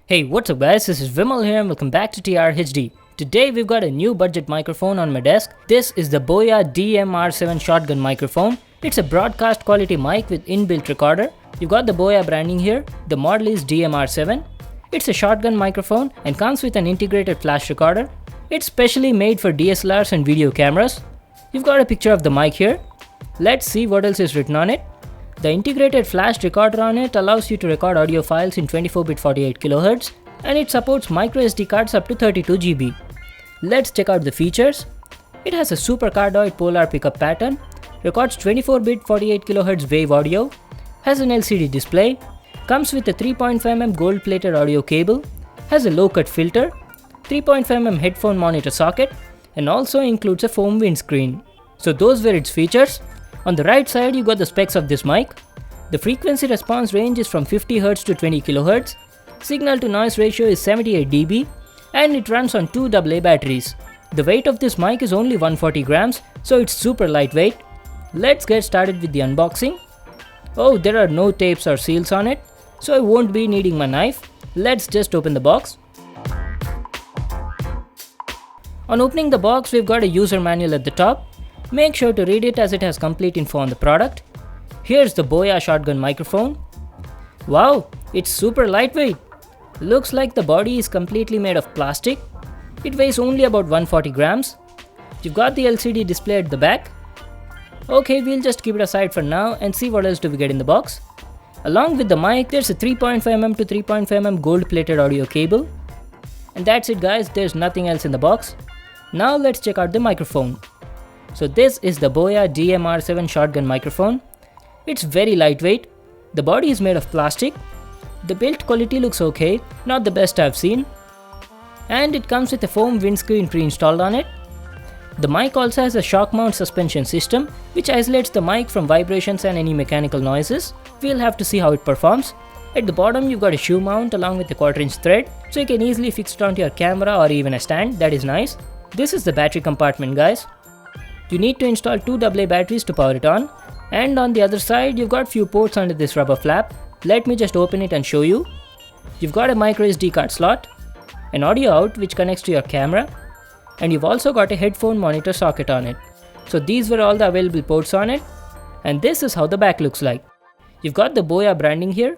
Hey, what's up guys, this is Vimal here and welcome back to TRHD. Today we've got a new budget microphone on my desk. This is the Boya BY-DMR7 shotgun microphone. It's a broadcast quality mic with inbuilt recorder. You've got the Boya branding here. The model is DMR7. It's a shotgun microphone and comes with an integrated flash recorder. It's specially made for DSLRs and video cameras. You've got a picture of the mic here. Let's see what else is written on it. The integrated flash recorder on it allows you to record audio files in 24-bit 48 kHz and it supports microSD cards up to 32 GB. Let's check out the features. It has a super cardioid polar pickup pattern, records 24-bit 48 kHz wave audio, has an LCD display, comes with a 3.5mm gold-plated audio cable, has a low-cut filter, 3.5mm headphone monitor socket, and also includes a foam windscreen. So those were its features. On the right side, you got the specs of this mic. The frequency response range is from 50 Hz to 20 kHz. Signal to noise ratio is 78 dB and it runs on 2 AA batteries. The weight of this mic is only 140 grams, so it's super lightweight. Let's get started with the unboxing. Oh, there are no tapes or seals on it, so I won't be needing my knife. Let's just open the box. On opening the box, we've got a user manual at the top. Make sure to read it as it has complete info on the product. Here's the Boya shotgun microphone. Wow, it's super lightweight. Looks like the body is completely made of plastic. It weighs only about 140 grams. You've got the LCD display at the back. Okay, we'll just keep it aside for now and see what else do we get in the box. Along with the mic, there's a 3.5mm to 3.5mm gold-plated audio cable. And that's it guys, there's nothing else in the box. Now let's check out the microphone. So this is the Boya BY-DMR7 shotgun microphone. It's very lightweight. The body is made of plastic. The build quality looks okay, not the best I've seen. And it comes with a foam windscreen pre-installed on it. The mic also has a shock mount suspension system which isolates the mic from vibrations and any mechanical noises. We'll have to see how it performs. At the bottom you've got a shoe mount along with a 1/4-inch thread, so you can easily fix it onto your camera or even a stand. That is nice. This is the battery compartment guys. You need to install 2 AA batteries to power it on, and on the other side you've got few ports under this rubber flap. Let me just open it and show you. You've got a microSD card slot, an audio out which connects to your camera, and you've also got a headphone monitor socket on it. So these were all the available ports on it, and this is how the back looks like. You've got the Boya branding here,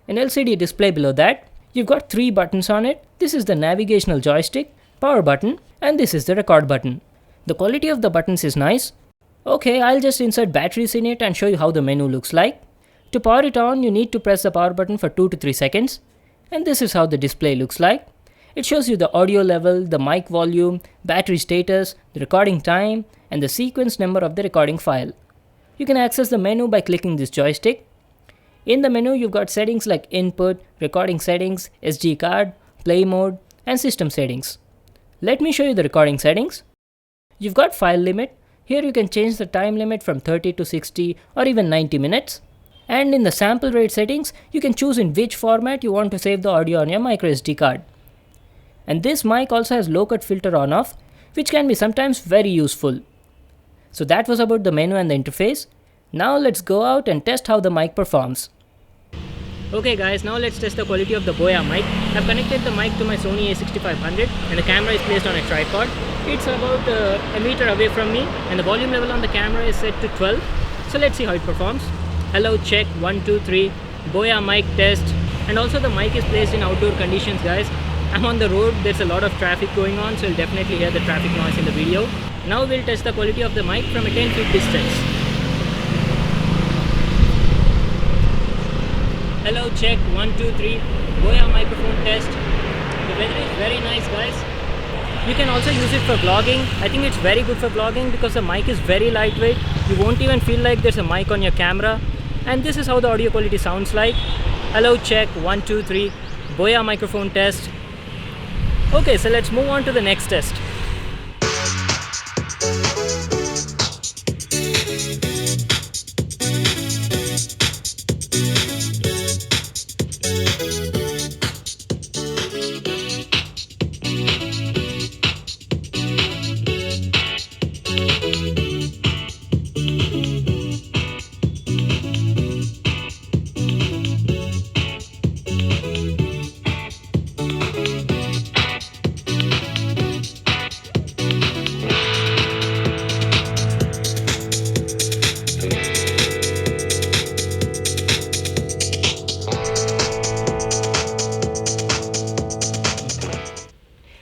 an LCD display below that. You've got 3 buttons on it. This is the navigational joystick, power button, and this is the record button. The quality of the buttons is nice. Okay, I'll just insert batteries in it and show you how the menu looks like. To power it on, you need to press the power button for 2 to 3 seconds. And this is how the display looks like. It shows you the audio level, the mic volume, battery status, the recording time, and the sequence number of the recording file. You can access the menu by clicking this joystick. In the menu, you've got settings like input, recording settings, SD card, play mode, and system settings. Let me show you the recording settings. You've got file limit. Here you can change the time limit from 30 to 60 or even 90 minutes. And in the sample rate settings, you can choose in which format you want to save the audio on your microSD card. And this mic also has low-cut filter on-off, which can be sometimes very useful. So that was about the menu and the interface. Now let's go out and test how the mic performs. Okay guys, now let's test the quality of the Boya mic. I've connected the mic to my Sony a6500 and the camera is placed on a tripod. It's about a meter away from me and the volume level on the camera is set to 12. So let's see how it performs. Hello, check, 1, 2, 3, Boya mic test. And also the mic is placed in outdoor conditions guys. I'm on the road, there's a lot of traffic going on, so you'll definitely hear the traffic noise in the video. Now we'll test the quality of the mic from a 10 feet distance. Hello, check, 1, 2, 3, Boya microphone test. The weather is very nice guys. You can also use it for vlogging. I think it's very good for vlogging because the mic is very lightweight. You won't even feel like there's a mic on your camera. And this is how the audio quality sounds like. Hello, check, 1, 2, 3, Boya microphone test. Okay, so let's move on to the next test.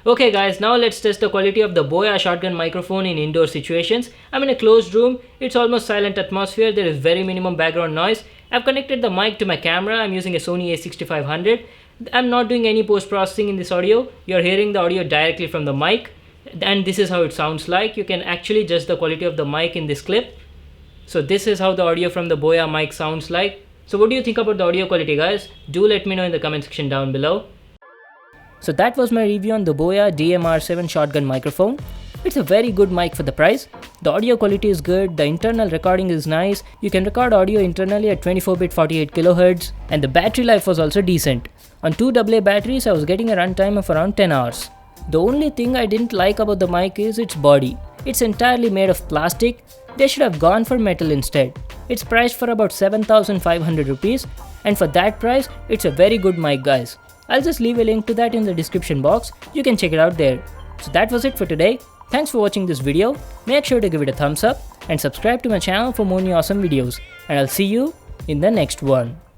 Okay guys, now let's test the quality of the Boya shotgun microphone in indoor situations. I'm in a closed room, it's almost silent atmosphere, there is very minimum background noise. I've connected the mic to my camera, I'm using a Sony a6500. I'm not doing any post-processing in this audio, you're hearing the audio directly from the mic. And this is how it sounds like. You can actually judge the quality of the mic in this clip. So this is how the audio from the Boya mic sounds like. So what do you think about the audio quality guys? Do let me know in the comment section down below. So that was my review on the Boya DMR7 shotgun microphone. It's a very good mic for the price. The audio quality is good, the internal recording is nice, you can record audio internally at 24-bit 48 kHz, and the battery life was also decent. On 2 AA batteries I was getting a runtime of around 10 hours. The only thing I didn't like about the mic is its body. It's entirely made of plastic, they should have gone for metal instead. It's priced for about 7,500 rupees, and for that price it's a very good mic guys. I'll just leave a link to that in the description box, you can check it out there. So that was it for today. Thanks for watching this video, make sure to give it a thumbs up and subscribe to my channel for more new awesome videos, and I'll see you in the next one.